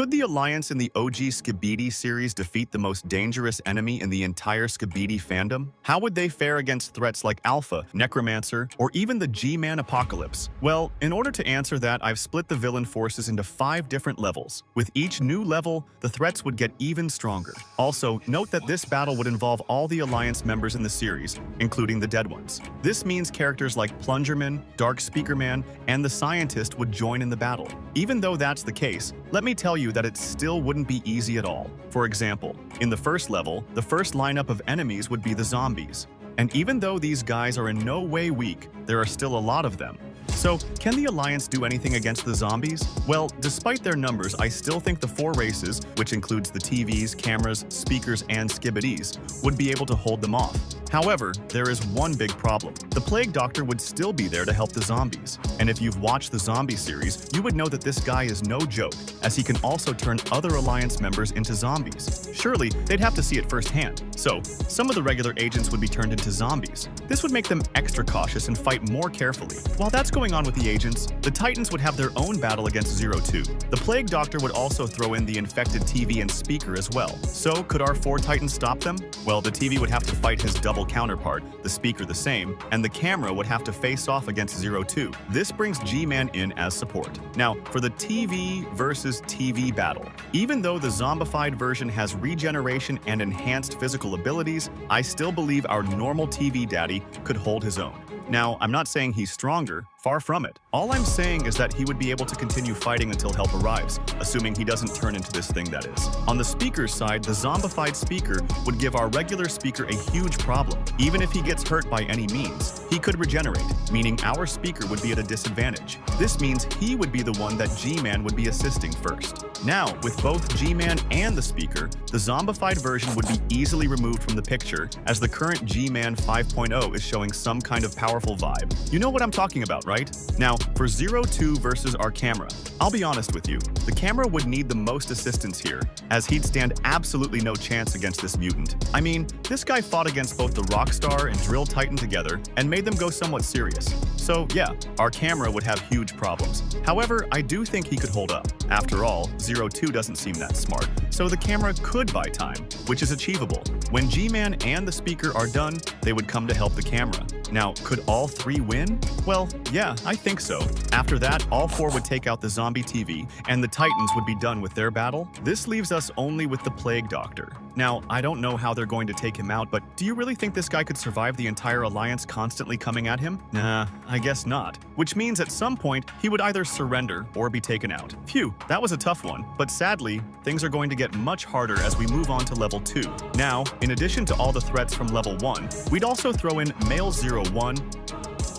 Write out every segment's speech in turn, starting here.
Could the Alliance in the OG Skbidi series defeat the most dangerous enemy in the entire Skbidi fandom? How would they fare against threats like Alpha, Necromancer, or even the G-Man Apocalypse? Well, in order to answer that, I've split the villain forces into 5 different levels. With each new level, the threats would get even stronger. Also, note that this battle would involve all the Alliance members in the series, including the dead ones. This means characters like Plungerman, Dark Speakerman, and the Scientist would join in the battle. Even though that's the case, let me tell you that it still wouldn't be easy at all. For example, in the first level, the first lineup of enemies would be the zombies. And even though these guys are in no way weak, there are still a lot of them. So, can the Alliance do anything against the zombies? Well, despite their numbers, I still think the 4 races, which includes the TVs, cameras, speakers, and Skbidis, would be able to hold them off. However, there is one big problem. The Plague Doctor would still be there to help the zombies. And if you've watched the zombie series, you would know that this guy is no joke, as he can also turn other Alliance members into zombies. Surely, they'd have to see it firsthand. So, some of the regular agents would be turned into zombies. This would make them extra cautious and fight more carefully. While that's going on with the agents, the Titans would have their own battle against 02. The Plague Doctor would also throw in the infected TV and speaker as well. So, could our 4 Titans stop them? Well, the TV would have to fight his double counterpart, the speaker the same, and the camera would have to face off against 02. This brings G-Man in as support. Now, for the TV versus TV battle. Even though the zombified version has regeneration and enhanced physical abilities, I still believe our normal TV daddy could hold his own. Now, I'm not saying he's stronger, far from it. All I'm saying is that he would be able to continue fighting until help arrives, assuming he doesn't turn into this thing that is. On the speaker's side, the zombified speaker would give our regular speaker a huge problem. Even if he gets hurt by any means, he could regenerate, meaning our speaker would be at a disadvantage. This means he would be the one that G-Man would be assisting first. Now, with both G-Man and the speaker, the zombified version would be easily removed from the picture, as the current G-Man 5.0 is showing some kind of powerful vibe. You know what I'm talking about, right? Now, for 02 versus our camera, I'll be honest with you, the camera would need the most assistance here, as he'd stand absolutely no chance against this mutant. I mean, this guy fought against both the Rockstar and Drill Titan together and made them go somewhat serious. So yeah, our camera would have huge problems. However, I do think he could hold up. After all, 02 doesn't seem that smart, so the camera could buy time, which is achievable. When G-Man and the speaker are done, they would come to help the camera. Now, could all 3 win? Well, yeah, I think so. After that, all 4 would take out the zombie TV, and the Titans would be done with their battle. This leaves us only with the Plague Doctor. Now, I don't know how they're going to take him out, but do you really think this guy could survive the entire Alliance constantly coming at him? Nah, I guess not. Which means at some point, he would either surrender or be taken out. Phew, that was a tough one. But sadly, things are going to get much harder as we move on to level 2. Now, in addition to all the threats from level 1, we'd also throw in Male 01,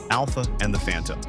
Alpha, and the Phantom.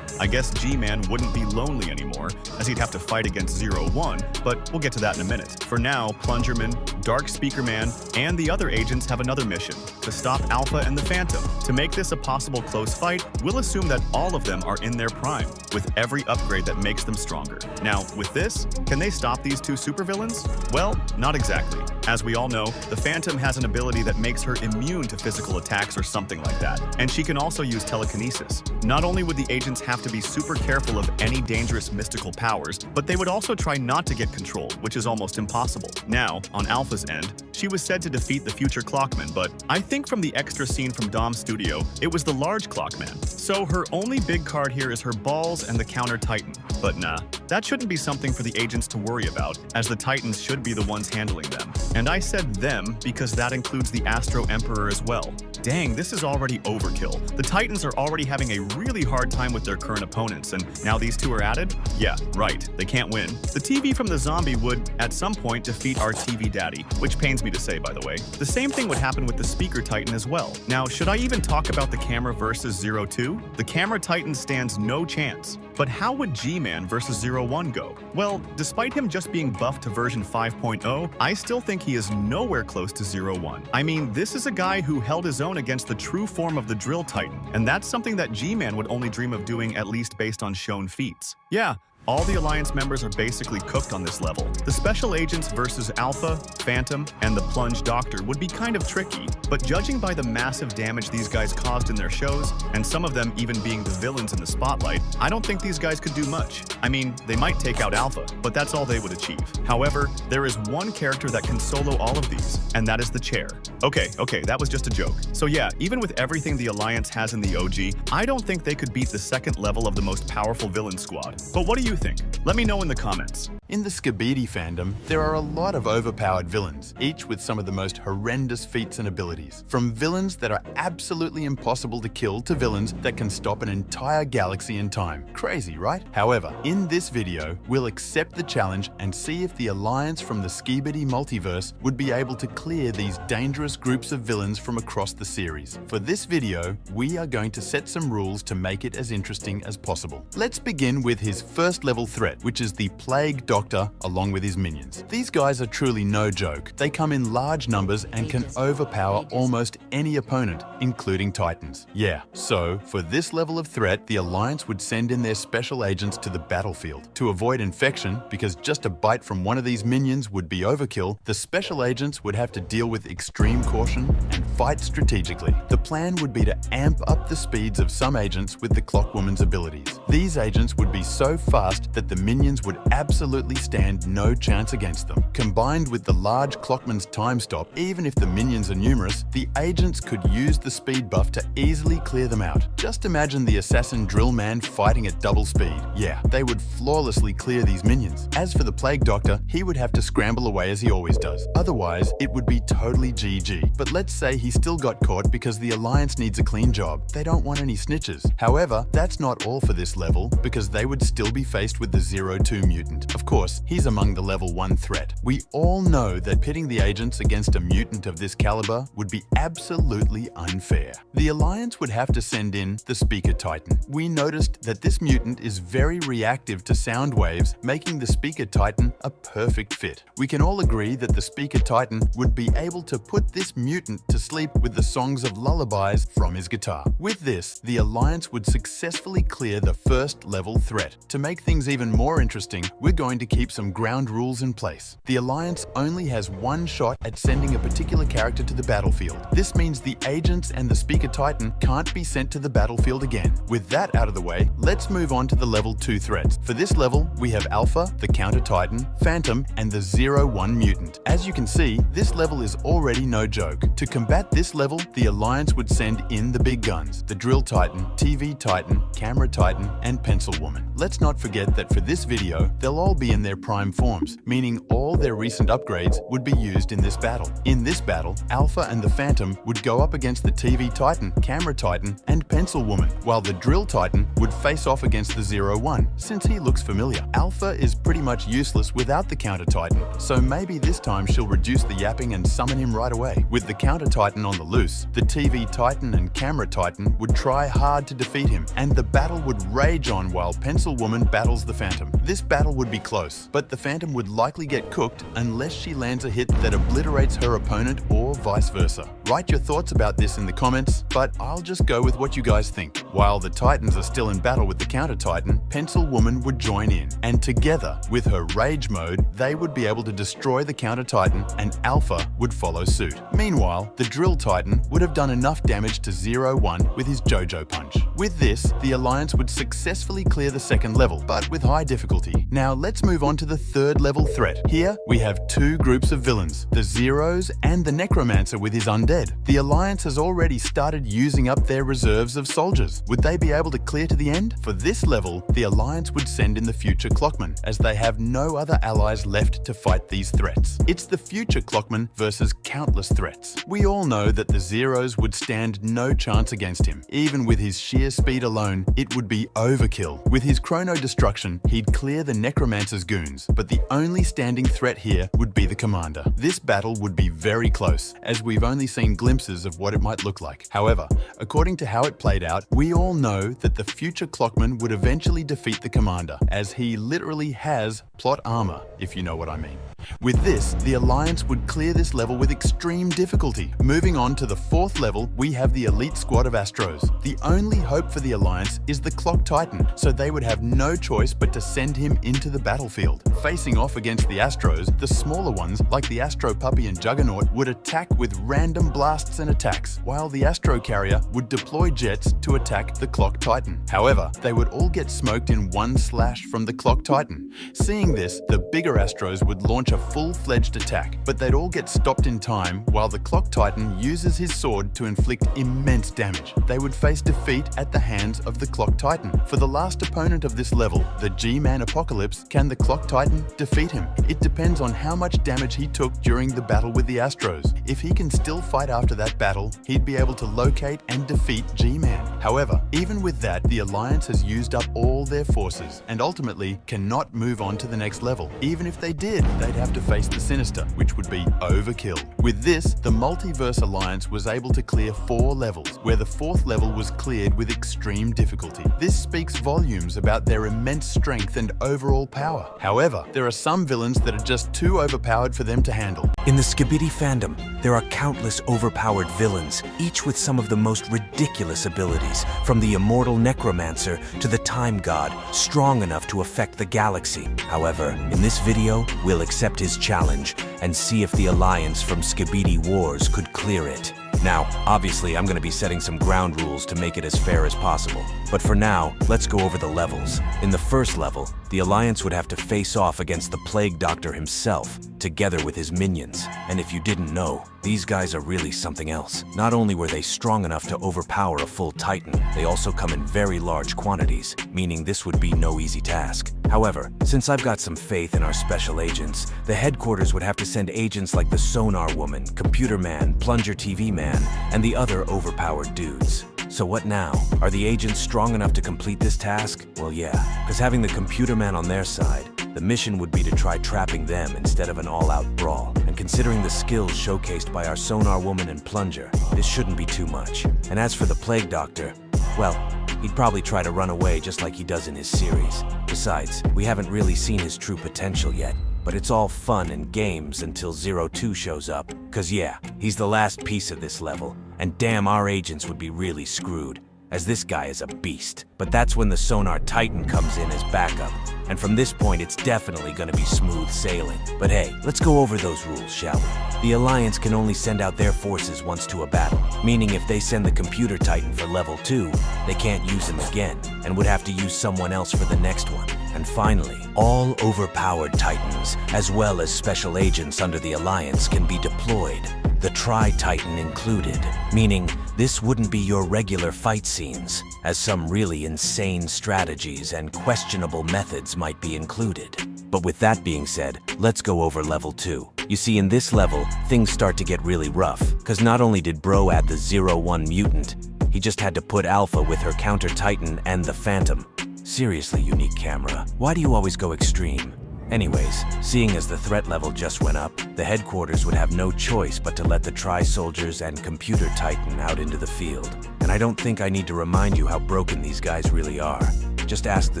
I guess G-Man wouldn't be lonely anymore, as he'd have to fight against 01, but we'll get to that in a minute. For now, Plungerman, Dark Speakerman, and the other agents have another mission, to stop Alpha and the Phantom. To make this a possible close fight, we'll assume that all of them are in their prime, with every upgrade that makes them stronger. Now, with this, can they stop these 2 supervillains? Well, not exactly. As we all know, the Phantom has an ability that makes her immune to physical attacks or something like that, and she can also use telekinesis. Not only would the agents have to be super careful of any dangerous mystical powers, but they would also try not to get control, which is almost impossible. Now, on Alpha's end, she was said to defeat the future Clockman, but I think from the extra scene from Dom's studio, it was the large Clockman. So her only big card here is her balls and the counter Titan. But nah, that shouldn't be something for the agents to worry about, as the Titans should be the ones handling them. And I said them because that includes the Astro Emperor as well. Dang, this is already overkill. The Titans are already having a really hard time with their current opponents, and now these 2 are added? Yeah, right, they can't win. The TV from the zombie would, at some point, defeat our TV daddy, which pains me to say, by the way. The same thing would happen with the speaker Titan as well. Now, should I even talk about the camera versus 02? The camera Titan stands no chance. But how would G-Man versus 01 go? Well, despite him just being buffed to version 5.0, I still think he is nowhere close to 01. I mean, this is a guy who held his own against the true form of the Drill Titan, and that's something that G-Man would only dream of doing, at least based on shown feats. Yeah, All the Alliance members are basically cooked on this level. The Special Agents versus Alpha, Phantom, and the Plunge Doctor would be kind of tricky, but judging by the massive damage these guys caused in their shows, and some of them even being the villains in the spotlight, I don't think these guys could do much. I mean, they might take out Alpha, but that's all they would achieve. However, there is one character that can solo all of these, and that is the Chair. Okay, that was just a joke. So yeah, even with everything the Alliance has in the OG, I don't think they could beat the second level of the most powerful villain squad. But what do you think? Let me know in the comments. In the Skbidi fandom, there are a lot of overpowered villains, each with some of the most horrendous feats and abilities. From villains that are absolutely impossible to kill to villains that can stop an entire galaxy in time. Crazy, right? However, in this video, we'll accept the challenge and see if the Alliance from the Skbidi multiverse would be able to clear these dangerous groups of villains from across the series. For this video, we are going to set some rules to make it as interesting as possible. Let's begin with his first level threat, which is the Plague Doctor along with his minions. These guys are truly no joke. They come in large numbers and can overpower almost any opponent, including Titans. Yeah, so for this level of threat, the Alliance would send in their special agents to the battlefield. To avoid infection, because just a bite from one of these minions would be overkill, the special agents would have to deal with extreme caution and fight strategically. The plan would be to amp up the speeds of some agents with the Clockwoman's abilities. These agents would be so fast that the minions would absolutely stand no chance against them. Combined with the large Clockman's time stop, even if the minions are numerous, the agents could use the speed buff to easily clear them out. Just imagine the assassin drill man fighting at double speed. Yeah, they would flawlessly clear these minions. As for the Plague Doctor, he would have to scramble away as he always does. Otherwise, it would be totally GG. But let's say he still got caught because the Alliance needs a clean job. They don't want any snitches. However, that's not all for this level, because they would still be faced with the 0-2 mutant. Of course, he's among the level 1 threat. We all know that pitting the agents against a mutant of this caliber would be absolutely unfair. The Alliance would have to send in the Speaker Titan. We noticed that this mutant is very reactive to sound waves, making the Speaker Titan a perfect fit. We can all agree that the Speaker Titan would be able to put this mutant to sleep with the songs of lullabies from his guitar. With this, the Alliance would successfully clear the first level threat. To make things even more interesting, we're going to keep some ground rules in place. The Alliance only has one shot at sending a particular character to the battlefield. This means the agents and the Speaker Titan can't be sent to the battlefield again. With that out of the way, let's move on to the level 2 threats. For this level, we have Alpha, the Counter Titan, Phantom, and the 0-1 mutant. As you can see, this level is already no joke. To combat this level, the Alliance would send in the big guns, the Drill Titan, TV Titan, Camera Titan, and Pencil Woman. Let's not forget that for this video, they'll all be in their prime forms, meaning all their recent upgrades would be used in this battle. In this battle, Alpha and the Phantom would go up against the TV Titan, Camera Titan, and Pencil Woman, while the Drill Titan would face off against the 0-1, since he looks familiar. Alpha is pretty much useless without the Counter Titan, so maybe this time she'll reduce the yapping and summon him right away. With the Counter Titan on the loose, the TV Titan and Camera Titan would try hard to defeat him, and the battle would rage on while Pencil Woman battles the Phantom. This battle would be close, but the Phantom would likely get cooked unless she lands a hit that obliterates her opponent or vice versa. Write your thoughts about this in the comments, but I'll just go with what you guys think. While the Titans are still in battle with the Counter Titan, Pencil Woman would join in, and together, with her Rage mode, they would be able to destroy the Counter Titan and Alpha would follow suit. Meanwhile, the Drill Titan would have done enough damage to 0-1 with his JoJo punch. With this, the Alliance would successfully clear the second level, but with high difficulty. Now let's move on to the third level threat. Here, we have two groups of villains, the Zeros and the Necromancer with his undead. The Alliance has already started using up their reserves of soldiers. Would they be able to clear to the end? For this level, the Alliance would send in the future Clockman, as they have no other allies left to fight these threats. It's the future Clockman versus countless threats. We all know that the Zeros would stand no chance against him. Even with his sheer speed alone, it would be overkill. With his chrono destruction, he'd clear the Necromancer's goons, but the only standing threat here would be the Commander. This battle would be very close, as we've only seen glimpses of what it might look like. However, according to how it played out, we all know that the future Clockman would eventually defeat the Commander, as he literally has plot armor, if you know what I mean. With this, the Alliance would clear this level with extreme difficulty. Moving on to the 4th level, we have the elite squad of Astros. The only hope for the Alliance is the Clock Titan, so they would have no choice but to send him into the battlefield. Facing off against the Astros, the smaller ones, like the Astro Puppy and Juggernaut, would attack with random blasts and attacks, while the Astro Carrier would deploy jets to attack the Clock Titan. However, they would all get smoked in one slash from the Clock Titan. Seeing this, the bigger Astros would launch a full-fledged attack, but they'd all get stopped in time while the Clock Titan uses his sword to inflict immense damage. They would face defeat at the hands of the Clock Titan. For the last opponent of this level, the G-Man Apocalypse, can the Clock Titan defeat him? It depends on how much damage he took during the battle with the Astros. If he can still fight after that battle, he'd be able to locate and defeat G-Man. However, even with that, the Alliance has used up all their forces and ultimately cannot move on to the next level. Even if they did, they'd have to face the Sinister, which would be overkill. With this, the Multiverse Alliance was able to clear 4 levels, where the 4th level was cleared with extreme difficulty. This speaks volumes about their immense strength and overall power. However, there are some villains that are just too overpowered for them to handle. In the Skbidi fandom, there are countless overpowered villains, each with some of the most ridiculous abilities, from the immortal necromancer to the time god, strong enough to affect the galaxy. However, in this video, we'll accept his challenge and see if the Alliance from Skbidi Wars could clear it. Now, obviously, I'm going to be setting some ground rules to make it as fair as possible. But for now, let's go over the levels. In the first level, the Alliance would have to face off against the Plague Doctor himself, together with his minions. And if you didn't know, these guys are really something else. Not only were they strong enough to overpower a full Titan, they also come in very large quantities, meaning this would be no easy task. However, since I've got some faith in our special agents, the headquarters would have to send agents like the Sonar Woman, Computer Man, Plunger TV Man, and the other overpowered dudes. So what now? Are the agents strong enough to complete this task? Well, yeah, because having the Computer Man on their side, the mission would be to try trapping them instead of an all-out brawl. And considering the skills showcased by our Sonar Woman and Plunger, this shouldn't be too much. And as for the Plague Doctor, well, he'd probably try to run away just like he does in his series. Besides, we haven't really seen his true potential yet. But it's all fun and games until 02 shows up. Cause yeah, he's the last piece of this level. And damn, our agents would be really screwed, as this guy is a beast. But that's when the Sonar Titan comes in as backup. And from this point, it's definitely gonna be smooth sailing. But hey, let's go over those rules, shall we? The Alliance can only send out their forces once to a battle, meaning if they send the Computer Titan for level 2, they can't use him again, and would have to use someone else for the next one. And finally, all overpowered Titans, as well as special agents under the Alliance, can be deployed, the Tri-Titan included, meaning this wouldn't be your regular fight scenes, as some really insane strategies and questionable methods might be included. But with that being said, let's go over level 2. You see, in this level, things start to get really rough, because not only did Bro add the 01 mutant, he just had to put Alpha with her counter Titan and the Phantom. Seriously, Unique Camera, why do you always go extreme? Anyways, seeing as the threat level just went up, the headquarters would have no choice but to let the Tri-Soldiers and Computer Titan out into the field. And I don't think I need to remind you how broken these guys really are. Just ask the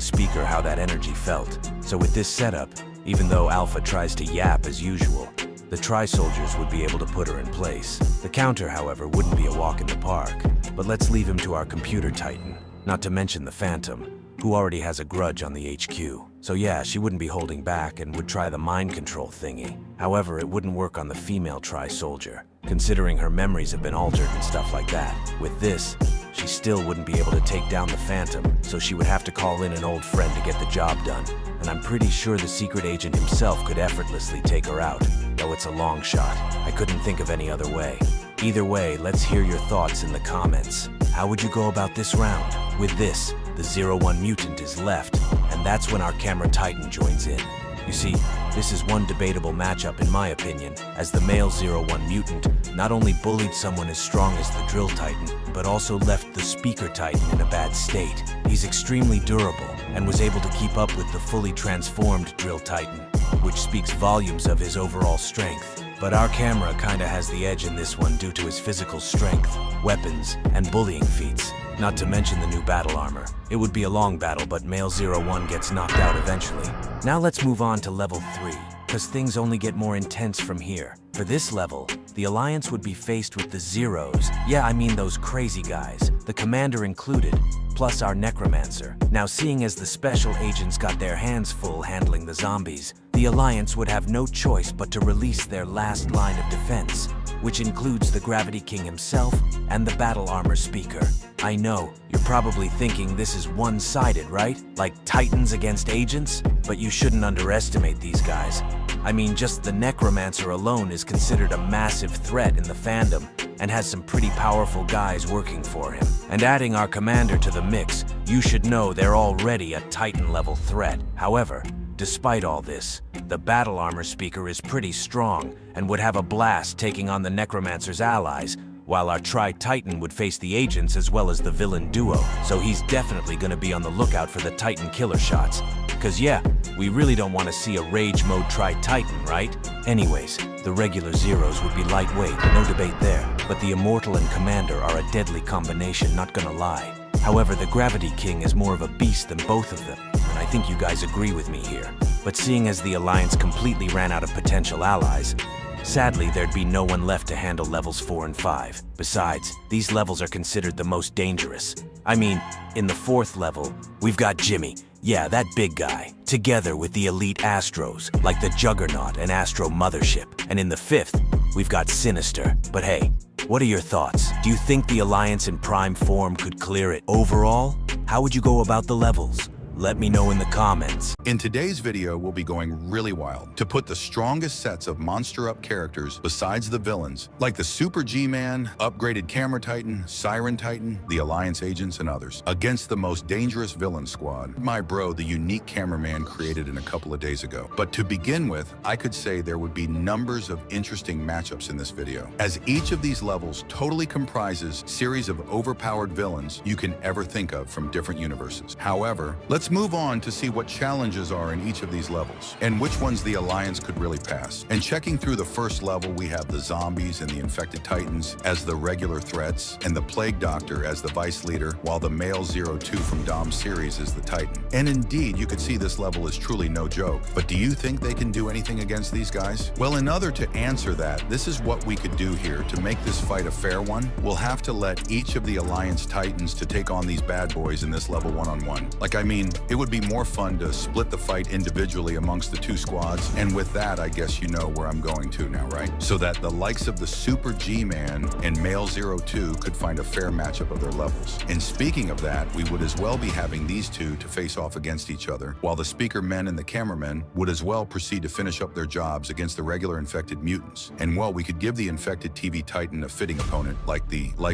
speaker how that energy felt. So with this setup, even though Alpha tries to yap as usual, the Tri-Soldiers would be able to put her in place. The counter, however, wouldn't be a walk in the park. But let's leave him to our Computer Titan, not to mention the Phantom, who already has a grudge on the HQ. So yeah, she wouldn't be holding back and would try the mind control thingy. However, it wouldn't work on the female Tri-Soldier, considering her memories have been altered and stuff like that. With this, she still wouldn't be able to take down the Phantom, so she would have to call in an old friend to get the job done. And I'm pretty sure the secret agent himself could effortlessly take her out, though it's a long shot. I couldn't think of any other way. Either way, let's hear your thoughts in the comments. How would you go about this round? With this, the 01 mutant is left, and that's when our Camera Titan joins in. You see, this is one debatable matchup in my opinion, as the male 01 mutant not only bullied someone as strong as the Drill Titan, but also left the Speaker Titan in a bad state. He's extremely durable, and was able to keep up with the fully transformed Drill Titan, which speaks volumes of his overall strength. but our camera kinda has the edge in this one due to his physical strength, weapons, and bullying feats. Not to mention the new battle armor. It would be a long battle, but Male 01 gets knocked out eventually. Now let's move on to level 3, because things only get more intense from here. For this level, the Alliance would be faced with the Zeros. Yeah, I mean those crazy guys, the Commander included, plus our Necromancer. Now, seeing as the special agents got their hands full handling the zombies, the Alliance would have no choice but to release their last line of defense, which includes the Gravity King himself and the battle armor speaker. I know, you're probably thinking this is one-sided, right? Like Titans against agents? But you shouldn't underestimate these guys. I mean, just the Necromancer alone is considered a massive threat in the fandom and has some pretty powerful guys working for him. And adding our commander to the mix, you should know they're already a Titan-level threat. However, despite all this, the battle armor speaker is pretty strong and would have a blast taking on the Necromancer's allies, while our Tri-Titan would face the agents as well as the villain duo. So he's definitely gonna be on the lookout for the Titan killer shots. Cause yeah, we really don't want to see a rage mode Tri-Titan, right? Anyways, the regular Zeros would be lightweight, no debate there. But the Immortal and Commander are a deadly combination, not gonna lie. However, the Gravity King is more of a beast than both of them, and I think you guys agree with me here. But seeing as the Alliance completely ran out of potential allies, sadly, there'd be no one left to handle levels 4 and 5. Besides, these levels are considered the most dangerous. I mean, in the 4th level, we've got Jimmy. Yeah, that big guy, together with the elite Astros, like the Juggernaut and Astro Mothership. And in the 5th, we've got Sinister. But hey, what are your thoughts? Do you think the Alliance in prime form could clear it? Overall, how would you go about the levels? Let me know in the comments. In today's video, we'll be going really wild to put the strongest sets of Monster Up characters besides the villains, like the Super G-Man, Upgraded Camera Titan, Siren Titan, the Alliance agents, and others, against the most dangerous villain squad, my bro, the unique Cameraman created in a couple of days ago. But to begin with, I could say there would be numbers of interesting matchups in this video, as each of these levels totally comprises series of overpowered villains you can ever think of from different universes. However, let's move on to see what challenges are in each of these levels, and which ones the Alliance could really pass. And checking through the first level, we have the zombies and the infected Titans as the regular threats, and the Plague Doctor as the vice leader, while the Male 02 from Dom's series is the Titan. And indeed, you could see this level is truly no joke. But do you think they can do anything against these guys? Well, in order to answer that, this is what we could do here to make this fight a fair one. We'll have to let each of the Alliance Titans to take on these bad boys in this level one-on-one. Like, I mean, it would be more fun to split the fight individually amongst the two squads, and with that, I guess you know where I'm going to now, right? So that the likes of the Super G-Man and Male 02 could find a fair matchup of their levels. And speaking of that, we would as well be having these two to face off against each other, while the Speaker Men and the Cameramen would as well proceed to finish up their jobs against the regular infected mutants. And well, we could give the infected TV Titan a fitting opponent, like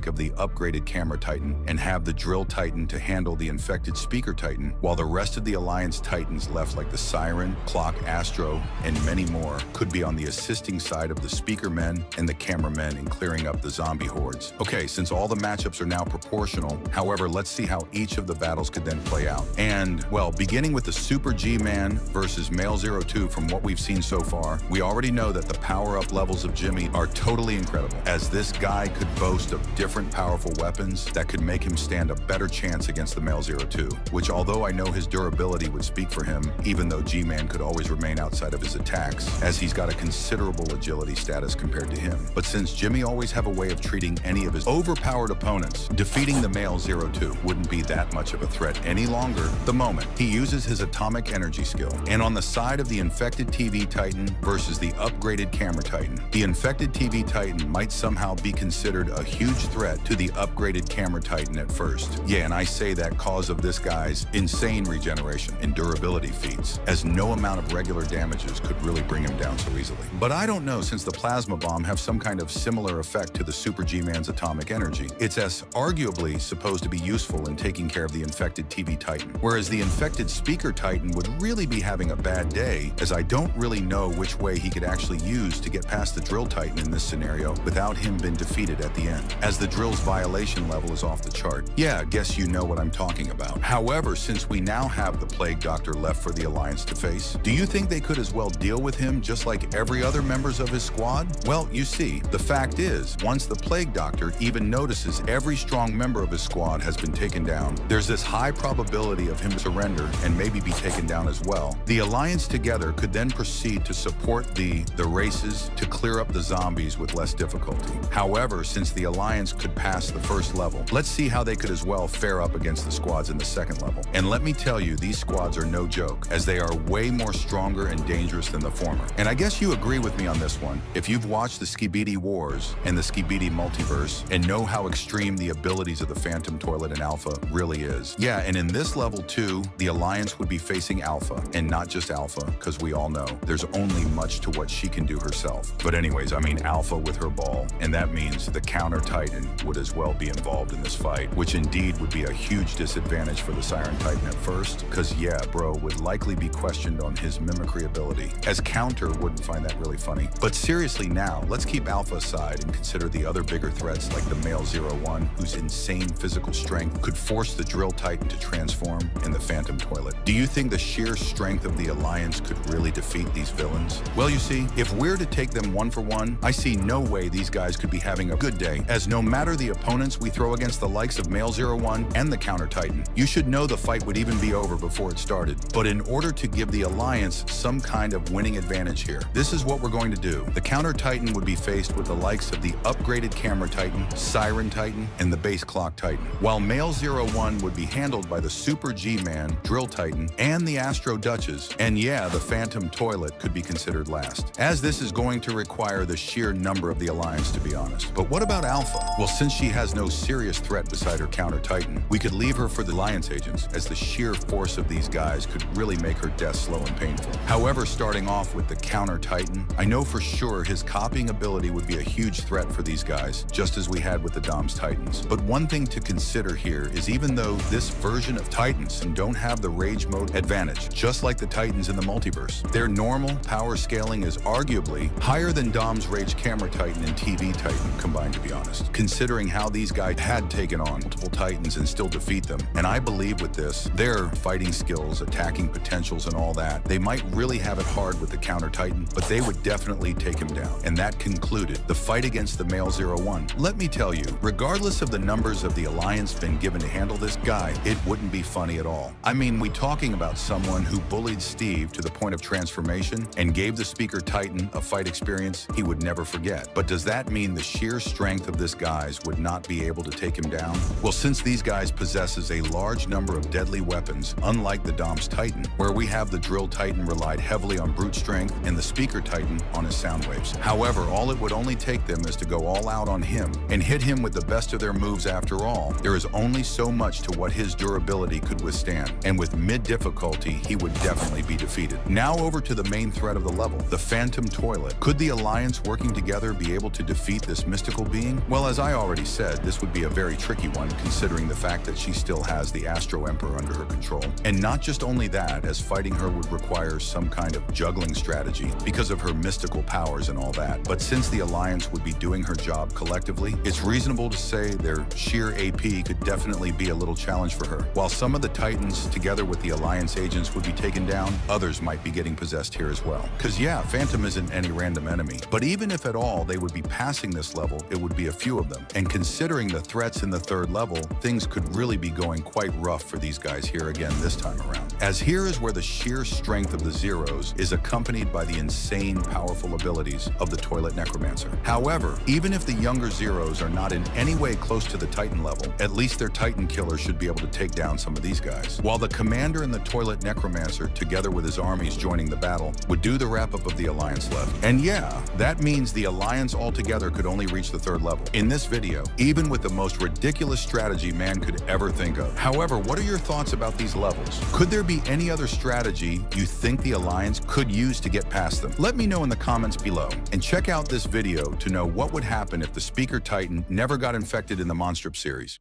of the upgraded Camera Titan, and have the Drill Titan to handle the infected Speaker Titan, while the rest of the Alliance Titans left, like the Siren, Clock, Astro, and many more, could be on the assisting side of the Speaker Men and the Cameramen in clearing up the zombie hordes. Okay, since all the matchups are now proportional, however, let's see how each of the battles could then play out. And, well, beginning with the Super G-Man versus Male 02, from what we've seen so far, we already know that the power-up levels of Jimmy are totally incredible, as this guy could boast of different powerful weapons that could make him stand a better chance against the Male 02, which, although I know his durability would speak for him, even though G-Man could always remain outside of his attacks, as he's got a considerable agility status compared to him. But since Jimmy always have a way of treating any of his overpowered opponents, defeating the Male 02 wouldn't be that much of a threat any longer the moment he uses his atomic energy skill. And on the side of the infected TV Titan versus the upgraded Camera Titan, the infected TV Titan might somehow be considered a huge threat to the upgraded Camera Titan at first. Yeah, and I say that cause of this guy's insane regeneration and durability feats, as no amount of regular damages could really bring him down so easily. But I don't know, since the Plasma Bomb have some kind of similar effect to the Super G-Man's atomic energy, it's as arguably supposed to be useful in taking care of the infected TV Titan, whereas the infected Speaker Titan would really be having a bad day, as I don't really know which way he could actually use to get past the Drill Titan in this scenario without him being defeated at the end, as the Drill's violation level is off the chart. Yeah, guess you know what I'm talking about. However, since we we now have the Plague Doctor left for the Alliance to face. Do you think they could as well deal with him just like every other members of his squad? Well, you see, the fact is, once the Plague Doctor even notices every strong member of his squad has been taken down, there's this high probability of him to surrender and maybe be taken down as well. The Alliance together could then proceed to support the races to clear up the zombies with less difficulty. However, since the Alliance could pass the first level, let's see how they could as well fare up against the squads in the second level. And let me tell you, these squads are no joke, as they are way more stronger and dangerous than the former. And I guess you agree with me on this one. If you've watched the Skbidi Wars and the Skbidi multiverse and know how extreme the abilities of the Phantom Toilet and Alpha really is. Yeah, and in this level too, the Alliance would be facing Alpha, and not just Alpha, because we all know there's only much to what she can do herself. But anyways, I mean Alpha with her ball, and that means the counter Titan would as well be involved in this fight, which indeed would be a huge disadvantage for the Siren Titan at first, because yeah, bro would likely be questioned on his mimicry ability, as Counter wouldn't find that really funny. But seriously now, let's keep Alpha aside and consider the other bigger threats like the male 01, whose insane physical strength could force the Drill Titan to transform in the Phantom Toilet. Do you think the sheer strength of the Alliance could really defeat these villains? Well, you see, if we're to take them one for one, I see no way these guys could be having a good day, as no matter the opponents we throw against the likes of male 01 and the Counter Titan, you should know the fight would even be over before it started. But in order to give the Alliance some kind of winning advantage here, this is what we're going to do. The Counter Titan would be faced with the likes of the upgraded Camera Titan, Siren Titan, and the Base Clock Titan, while male 01 would be handled by the Super G-Man, Drill Titan, and the Astro Duchess, and yeah, the Phantom Toilet could be considered last, as this is going to require the sheer number of the Alliance, to be honest. But what about Alpha? Well, since she has no serious threat beside her Counter Titan, we could leave her for the Alliance agents, as the sheer force of these guys could really make her death slow and painful. However, starting off with the Counter Titan, I know for sure his copying ability would be a huge threat for these guys, just as we had with the Dom's Titans. But one thing to consider here is even though this version of Titans don't have the Rage Mode advantage, just like the Titans in the multiverse, their normal power scaling is arguably higher than Dom's Rage Camera Titan and TV Titan combined, to be honest, considering how these guys had taken on multiple Titans and still defeat them. And I believe with this, their fighting skills, attacking potentials, and all that, they might really have it hard with the Counter Titan, but they would definitely take him down. And that concluded the fight against the male 01. Let me tell you, regardless of the numbers of the Alliance been given to handle this guy, it wouldn't be funny at all. I mean, we talking about someone who bullied Steve to the point of transformation and gave the Speaker Titan a fight experience he would never forget. But does that mean the sheer strength of this guys would not be able to take him down? Well, since these guys possesses a large number of deadly weapons, unlike the Dom's Titan, where we have the Drill Titan relied heavily on brute strength and the Speaker Titan on his sound waves. However, all it would only take them is to go all out on him and hit him with the best of their moves. After all, there is only so much to what his durability could withstand, and with mid difficulty, he would definitely be defeated. Now over to the main threat of the level, the Phantom Toilet. Could the Alliance working together be able to defeat this mystical being? Well, as I already said, this would be a very tricky one considering the fact that she still has the Astro Emperor under her control. And not just only that, as fighting her would require some kind of juggling strategy because of her mystical powers and all that. But since the Alliance would be doing her job collectively, it's reasonable to say their sheer AP could definitely be a little challenge for her. While some of the Titans, together with the Alliance agents, would be taken down, others might be getting possessed here as well. Cause yeah, Phantom isn't any random enemy, but even if at all they would be passing this level, it would be a few of them. And considering the threats in the third level, things could really be going quite rough for these guys here again this time around. As here is where the sheer strength of the Zeros is accompanied by the insane powerful abilities of the Toilet Necromancer. However, even if the younger Zeros are not in any way close to the Titan level, at least their Titan killer should be able to take down some of these guys. While the Commander and the Toilet Necromancer, together with his armies joining the battle, would do the wrap-up of the Alliance left. And yeah, that means the Alliance altogether could only reach the third level in this video, even with the most ridiculous strategy man could ever think of. However, what are your thoughts about these levels? Could there be any other strategy you think the Alliance could use to get past them? Let me know in the comments below, and check out this video to know what would happen if the Speaker Titan never got infected in the Monstrip series.